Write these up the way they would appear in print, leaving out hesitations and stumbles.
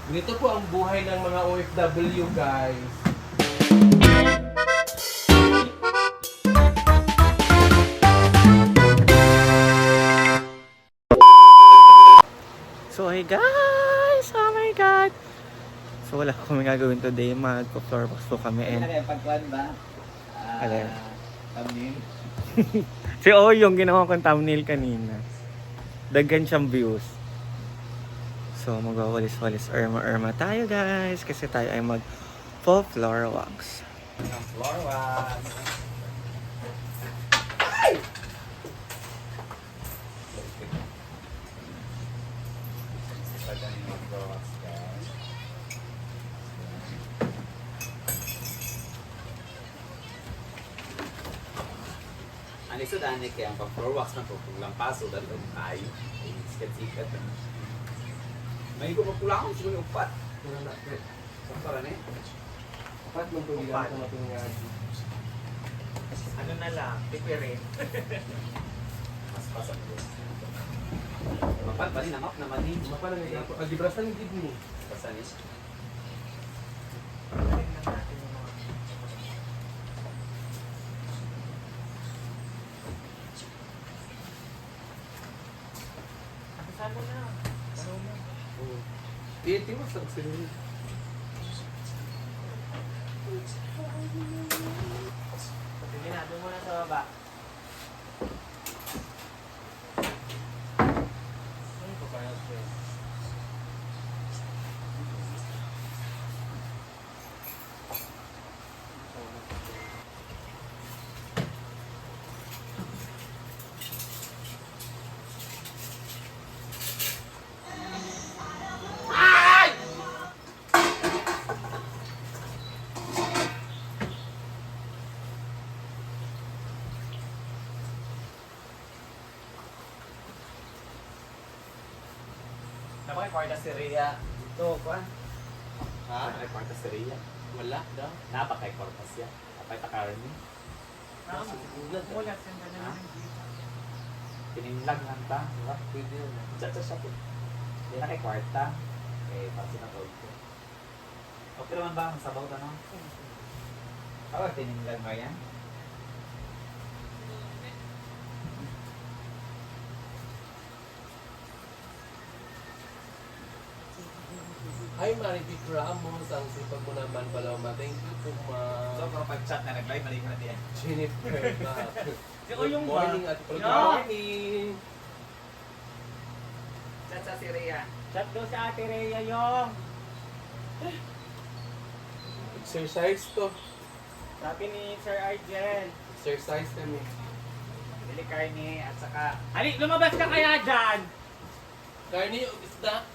Ganito po ang buhay ng mga OFW, guys. So hey guys! Oh my god! So wala kami gagawin today, mag-floor box po kami and Pagkuhan ba? Alin? Thumbnail? si yung ginawa kong thumbnail kanina. Daghan siyang views. So magwawalis-walis Irma tayo guys kasi tayo ay mag floor wax. Ang floor wax. Ano isa daan kaya ang pang-floor wax na to, kung lang paso, dahil ang tayo, sikat-sikat. May ko magkulangan, siguro yung upat. Saan para na eh? Dapat mong tuligan sa matungyan. Ano na lang, tipirin. Mas pasak ko. Mapat ba ni namap naman ni? Mapalang nga po. Agibrasan yung kidney. Pasanis. Saan mo na? Ano mo? Titi mo sa sinin. Sige na, doon muna sa baba. Ano ko kaya siya? Napakay kwarta si Rhea. Ito, kuhan. Ha? Napakay kwarta si Rhea. Wala daw. Napakay kwarta siya. Napakay takarni. Wala, senda na lang. Tinimlag lang ta. Diba? Pwede yun. Chat siya po. Hindi na kay kwarta. Eh, pati na to ito. Okay naman ba ang sabaw na no? Tawag tinimlag mo yan? Hi, Marivic Ramos. Ang sipag mo naman pala. Thank you po, So, ma. kung pag-chat na nag-live, mali ka na diyan. Jennifer, ma. Si Good Oyong ba? morning at good Yeah. morning. Chat sa si Rhea. Chat doon sa ate Rhea yung. Exercise to. Sabi ni Sir Argel. Exercise kami. Bili karne at saka Ali, lumabas ka kaya dyan? Karni o isda?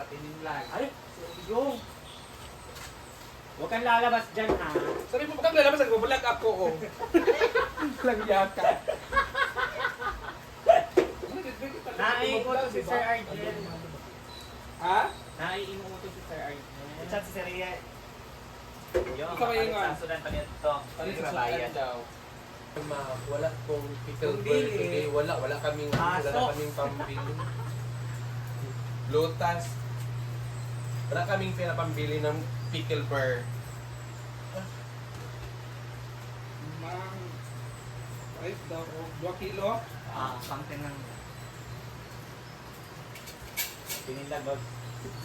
tinimlag. Ay, yung. Huwag kang lalabas dyan ha. Sabi mo, pagkang lalabas, nagbabalag ako, oh. Lang yaka. Naiinguto si Sir Argel. Ha? Naiinguto si Sir Argel. Chat sa si Rhea. Yung, Ikaw ay nga. sasudan pa nito. Ano Yung sa bayad. daw? Ma, wala pong pickle Kung bird dili. today. Wala kaming, pambili. Lotus. Wala kaming pera pambili ng pickle bird. Mang rice daw o 2 kilo. Something ng tinimlag ba?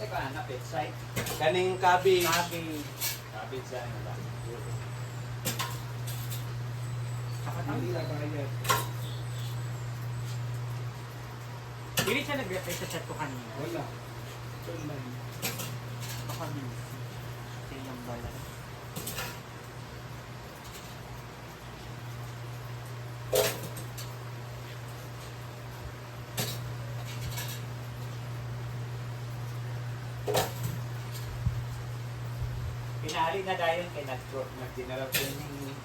Teka, hanap it, right? Kaning cabbage. Cabbage dyan, wala. Hindi na bayad. Hindi siya nag-reply sa chat ko kanina. Wala. Online. Baka busy. Tingnan bala. Pinali na dahil kay nag-general training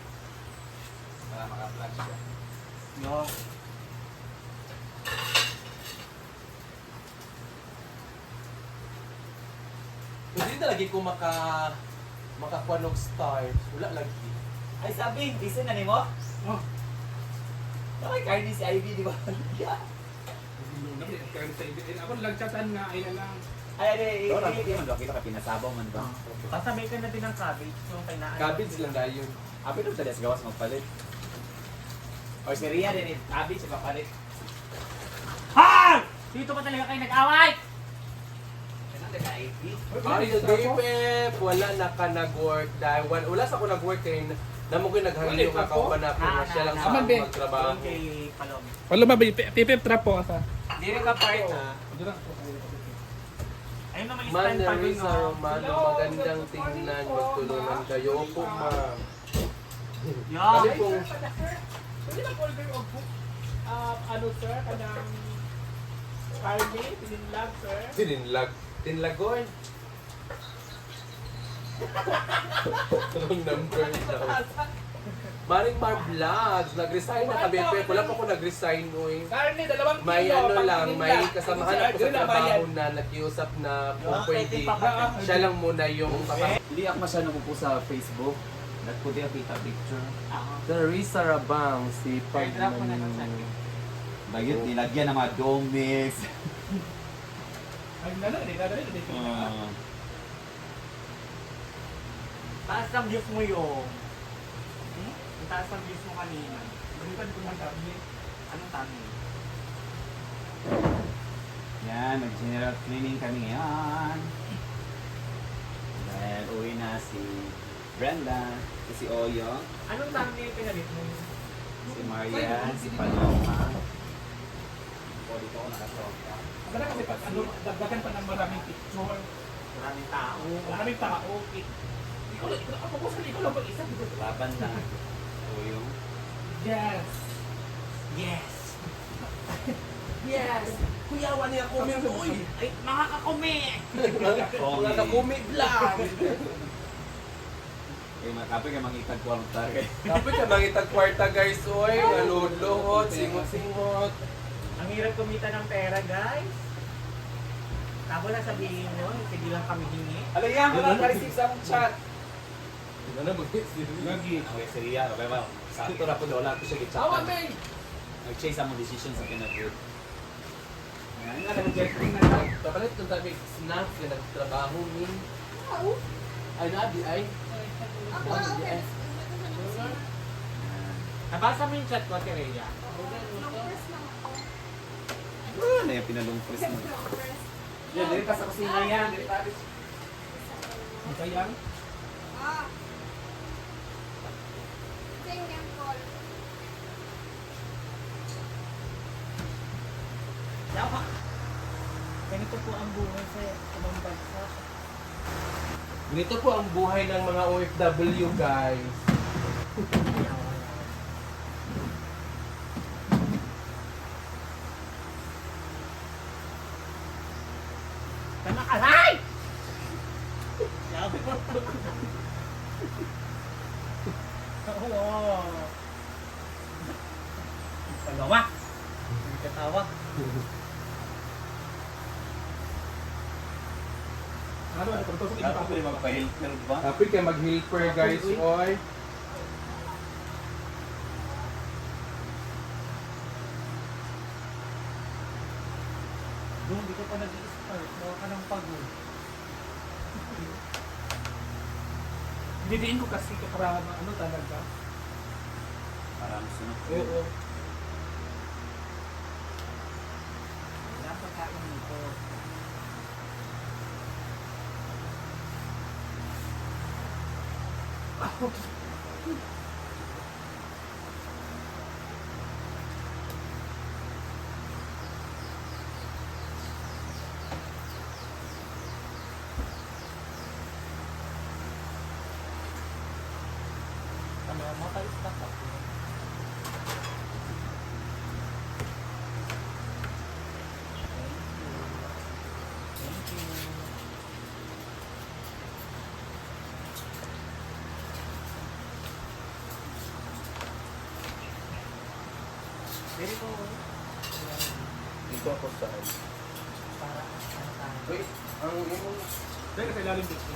para maka-flash siya. No. Hindi na lagi ko makakuha ng stars. Wala lagi. Ay sabi, listen na nimo? Oh. Bakit karni si Ivy, di ba? Yeah. Ako lang chatan nga ay na lang. Ay, ito lang puti man. 2 kilo ka pinasabaw man ba? Pasabay ka na din ng cabbage. Yung kailangan. Cabbage lang dayon. Abi doon sa gawas magpalit. O si Ria din, abi siya papalit. Ha! Dito pa talaga kayo nag-away! Kailan nagka-80? Ay, Pep, wala na ka nag-work dahil wala sa ako nag-work kay namo ko naghangyo ka kauban ako na siya lang sa Aman, be. magtrabaho. Kay Palom. Wala ba, pipip trap po asa. Hindi rin ka part ha. Ayun naman Man, stand pa rin Risa Romano, magandang tingnan, magtulungan kayo. Opo, ma'am. Yan. Ano pong Pwede na order og ano sir, kanang Carne, pininlag sir. tinlagoy? Wrong number daw. Maring Mar Vlogs, nag-resign na kami. Pero wala pa ako nag-resign, oy. Carne, 2 kilo. May ano pang lang, may pininlag. kasamahan ako sa trabaho na nakiusap na kung pwede. Siya lang muna yung Hindi ako masyadong upo sa Facebook. Nagputi ako kita picture. Teresa Rabang, si Airdrop mo na lang sa akin. Bagit, nilagyan ng mga domix. Ay, nalala. Taas ang views mo yung. Ang taas ang views mo kanina. Balikan ko ng carne. Anong tanong? Yan, nag-general cleaning kami ngayon. Dahil uwi na si Brenda, si Oyo, Anong tanong yung pinalit mo? si Maria, si Paloma. O, dito ako nakasoka. Ang kasi pag ano, dagdagan pa ng maraming picture. Maraming tao. Maraming tao. Ako po sa ikaw lang pag-isa. Laban na. Oyo. Yes. Yes! Yes! Kuyawan niya kumi mo, uy! Ay, makakakumi! Mga kakumi vlog! Eh, makapoy ka mangitag kwarta kay. Kapit ka mangitag kwarta guys, oy! Naludluhot, singot-singot. Ang hirap kumita ng pera, guys. Tabo na sabihin nyo, sige lang kami hingi. Alam yan, wala ka-receive sa akong chat. Ano na mag-isip? Lagi. Okay, si Ria, okay ba? Sa akin na po wala ko siya gitsa. Awan, May! Nag-chase ang mga decision sa pinag-group. Ngayon nga, nag-rejecting na lang. Kapalit ng tabi snacks na nagtrabaho ni... Ay, nabi ay. Nabi ay. Nabasa mo yung chat ko, Tereya. Ano yung pinalong press mo? Yan, dili pa sa kusina yan. Dili pa. Ang sayang. Yawa! Ganito po ang buhay sa ibang bansa. Ganito po ang buhay ng mga OFW, guys. Tama ka! Ay! Yawa! Oo! Palawa! Hindi ka tawa. Ano, pagtusok ito pa. Dapat yung magpa-helper ba? Kapit kayo mag-helper, guys, oy. Doon, di ka pa nag-i-start. Bawa ka ng pagod. Didiin ko kasi para ano talaga. Para masunod. Oo. Wala pa kain dito. Ano, makalis-tak ako. Thank you. Very cool. Dito ako saan. Para ano tayo. Wait, ang imong... Dahil kasi lalim dito.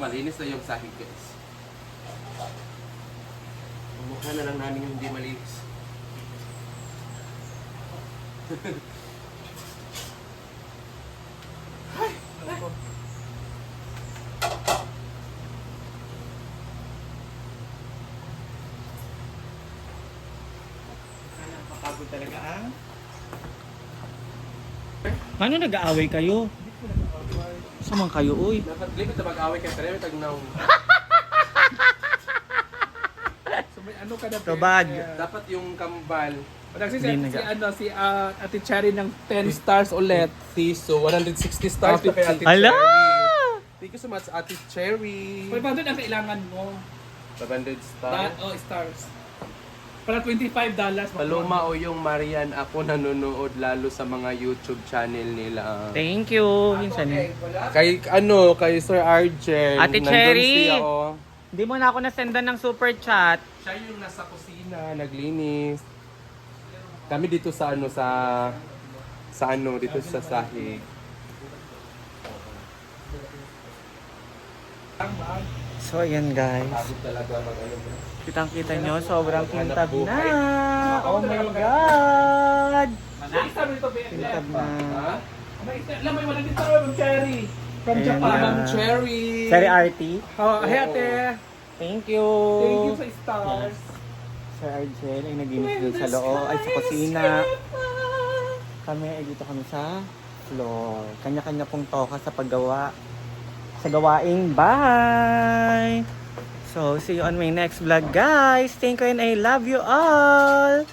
malinis na yung sahig guys. Mukha na lang namin yung hindi malinis. Pagod talaga ang... Paano nag-aaway kayo? Saan kayo, uy? Dapat limit na mag-away kayo, pero may tagnaw. So may ano ka na. So bad. Dapat yung kambal. Nagsi Hindi si Ate Cherry ng 10 stars ulit. So 160 stars Ate na kay Ate Ala! Cherry. Thank you so much, Ate Cherry. 500 ang kailangan mo. 500 stars. Stars. Para $25. Paloma o yung Marian, ako nanonood lalo sa mga YouTube channel nila. Thank you. Minsan eh. Kay Sir Arjen. Ate Nandun Cherry! siya, oh. Hindi mo na ako nasendan ng super chat. Siya yung nasa kusina, naglinis. Kami dito sa dito sa sahig. So ayan guys. Pagod talaga mag-ano. Kitang-kita nyo, sobrang kintab na. Oh my God! Isa mo ito, Kintab na. Ha? Alam mo, wala din tayo ng Cherry. From Ayan Japan. na. Ma'am Cherry. Sorry, Artie. Hey ate. Thank you. Thank you sa stars. Sir Argel ay naginis dun sa loob, ay sa kusina. Kami ay dito kami sa floor. Kanya-kanya pong toka sa paggawa. Sa gawaing bahay. So, see you on my next vlog guys. Thank you and I love you all.